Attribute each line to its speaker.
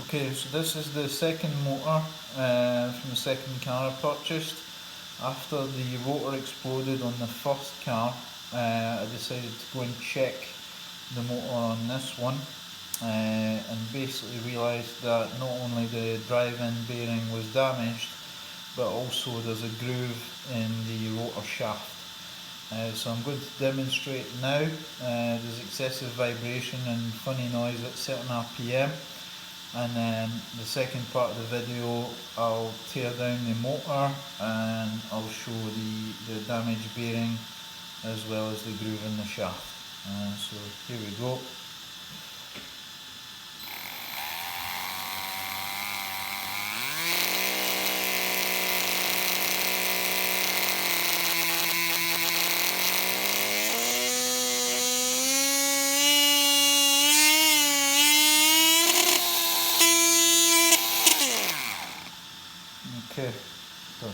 Speaker 1: Okay, so this is the second motor from the second car I purchased. After the rotor exploded on the first car, I decided to go and check the motor on this one, and basically realised that not only the drive-in bearing was damaged, but also there's a groove in the rotor shaft. So I'm going to demonstrate now. There's excessive vibration and funny noise at certain RPM, and then the second part of the video I'll tear down the motor and I'll show the damaged bearing as well as the groove in the shaft. So here we go. Okay, so